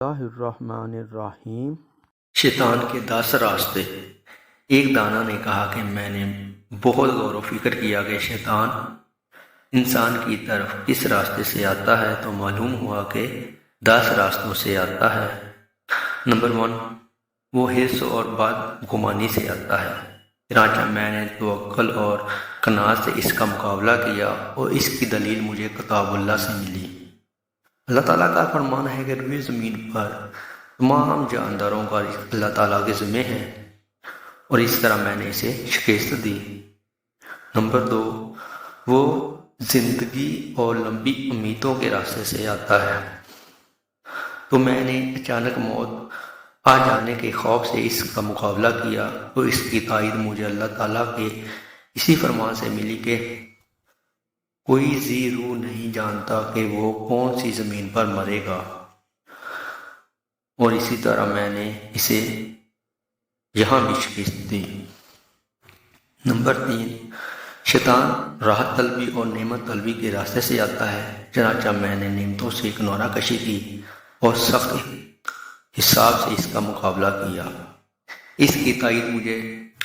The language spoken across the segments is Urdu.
اللہ الرحمن الرحیم۔ شیطان کے 10 راستے۔ ایک دانا نے کہا کہ میں نے بہت غور و فکر کیا کہ شیطان انسان کی طرف کس راستے سے آتا ہے، تو معلوم ہوا کہ 10 راستوں سے آتا ہے۔ نمبر 1، وہ حرص اور بدگمانی سے آتا ہے۔ چنانچہ میں نے توکل اور قناعت سے اس کا مقابلہ کیا اور اس کی دلیل مجھے کتاب اللہ سے ملی۔ اللہ تعالیٰ کا فرمان ہے کہ روئے زمین پر تمام جانداروں کا رزق اللہ تعالیٰ کے ذمہ ہے، اور اس طرح میں نے اسے شکست دی۔ نمبر 2، وہ زندگی اور لمبی امیدوں کے راستے سے آتا ہے۔ تو میں نے اچانک موت آ جانے کے خوف سے اس کا مقابلہ کیا، تو اس کی تائید مجھے اللہ تعالیٰ کے اسی فرمان سے ملی کہ کوئی ذی روح نہیں جانتا کہ وہ کون سی زمین پر مرے گا، اور اسی طرح میں نے اسے یہاں بھی شکست دی۔ نمبر 3، شیطان راحت طلبی اور نعمت طلبی کے راستے سے آتا ہے۔ چنانچہ میں نے نعمتوں سے کنارہ کشی کی اور سخت حساب سے اس کا مقابلہ کیا۔ اس کی تائید مجھے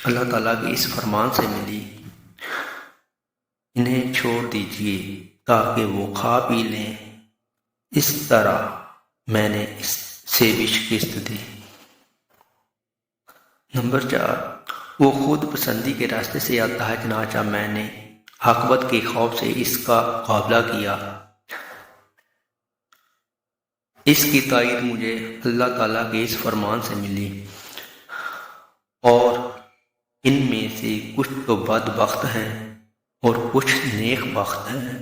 اللہ تعالیٰ کے اس فرمان سے ملی، انہیں چھوڑ دیجیے تاکہ وہ کھا پی لیں۔ اس طرح میں نے اس سے بھی شکست دی۔ نمبر 4، وہ خود پسندی کے راستے سے آتا ہے۔ چنانچہ میں نے عاقبت کے خوف سے اس کا مقابلہ کیا۔ اس کی تائید مجھے اللہ تعالیٰ کے اس فرمان سے ملی، اور ان میں سے کچھ تو بدبخت ہیں اور کچھ نیک بخت ہیں۔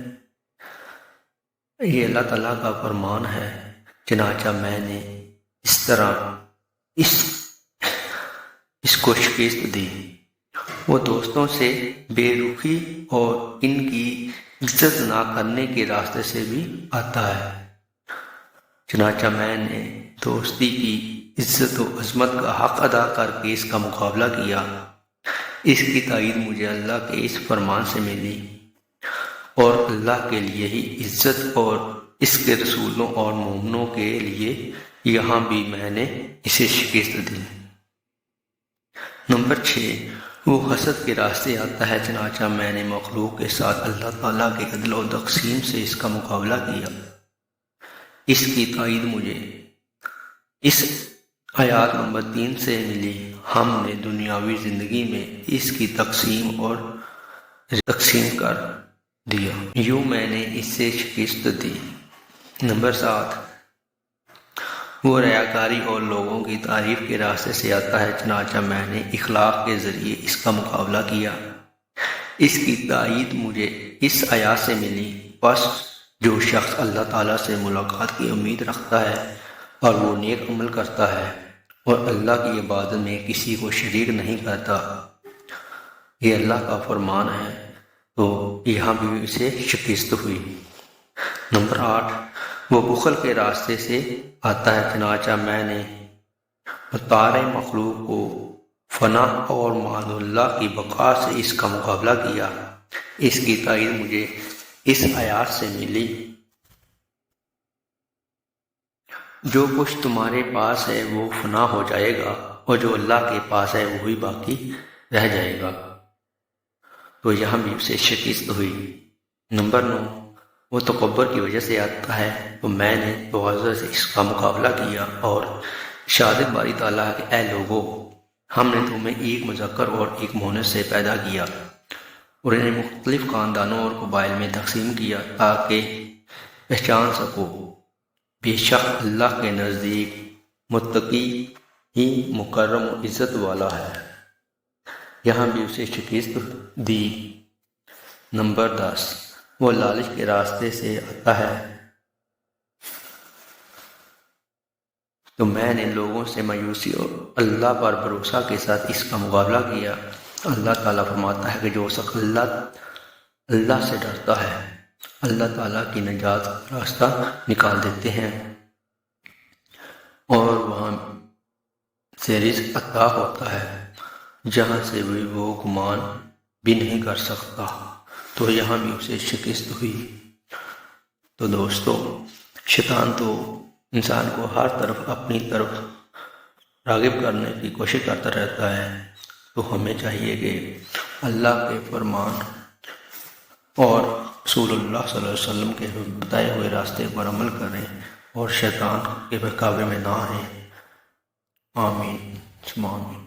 یہ اللہ تعالیٰ کا فرمان ہے۔ چنانچہ میں نے اس طرح اس کو شکست دی۔ وہ دوستوں سے بے رخی اور ان کی عزت نہ کرنے کے راستے سے بھی آتا ہے۔ چنانچہ میں نے دوستی کی عزت و عظمت کا حق ادا کر کے اس کا مقابلہ کیا۔ اس کی تائید مجھے اللہ کے اس فرمان سے ملی، اور اللہ کے لیے ہی عزت اور اس کے رسولوں اور مومنوں کے لیے یہاں بھی میں نے اسے شکست دی۔ نمبر 6، وہ حسد کے راستے آتا ہے۔ چنانچہ میں نے مخلوق کے ساتھ اللہ تعالیٰ کے عدل و تقسیم سے اس کا مقابلہ کیا۔ اس کی تائید مجھے اس آیات نمبر 3 سے ملی، ہم نے دنیاوی زندگی میں اس کی تقسیم کر دیا، یوں میں نے اس سے شکست دی۔ نمبر 7، وہ ریاکاری اور لوگوں کی تعریف کے راستے سے آتا ہے۔ چنانچہ میں نے اخلاق کے ذریعے اس کا مقابلہ کیا۔ اس کی تائید مجھے اس آیات سے ملی، پس جو شخص اللہ تعالیٰ سے ملاقات کی امید رکھتا ہے اور وہ نیک عمل کرتا ہے اور اللہ کی عبادت میں کسی کو شریک نہیں کرتا، یہ اللہ کا فرمان ہے، تو یہاں بھی اسے شکست ہوئی۔ نمبر 8، وہ بخل کے راستے سے آتا ہے۔ چنانچہ میں نے مختار مخلوق کو فنا اور معاذ اللہ کی بقا سے اس کا مقابلہ کیا۔ اس کی تائید مجھے اس آیات سے ملی، جو کچھ تمہارے پاس ہے وہ فنا ہو جائے گا، اور جو اللہ کے پاس ہے وہی باقی رہ جائے گا، تو یہاں بھی اسے شکست ہوئی۔ نمبر 9، وہ تکبر کی وجہ سے آتا ہے۔ تو میں نے تواضع سے اس کا مقابلہ کیا اور شہادت باری تعالیٰ کہ اے لوگو، ہم نے تمہیں ایک مذکر اور ایک مؤنث سے پیدا کیا اور انہیں مختلف خاندانوں اور قبائل میں تقسیم کیا تاکہ پہچان سکو، بے شک اللہ کے نزدیک متقی ہی مکرم و عزت والا ہے۔ یہاں بھی اسے شکست دی۔ نمبر 10، وہ لالچ کے راستے سے آتا ہے۔ تو میں نے لوگوں سے مایوسی اور اللہ پر بھروسہ کے ساتھ اس کا مقابلہ کیا۔ اللہ تعالیٰ فرماتا ہے کہ جو شخص اللہ سے ڈرتا ہے، اللہ تعالیٰ کی نجات کا راستہ نکال دیتے ہیں، اور وہاں سے رزق عطا ہوتا ہے جہاں سے وہ گمان بھی نہیں کر سکتا، تو یہاں بھی اسے شکست ہوئی۔ تو دوستو، شیطان تو انسان کو ہر طرف اپنی طرف راغب کرنے کی کوشش کرتا رہتا ہے، تو ہمیں چاہیے کہ اللہ کے فرمان اور رسول اللہ صلی اللہ علیہ وسلم کے بتائے ہوئے راستے پر عمل کریں اور شیطان کے بہکاوے میں نہ آئیں۔ آمین ثم آمین۔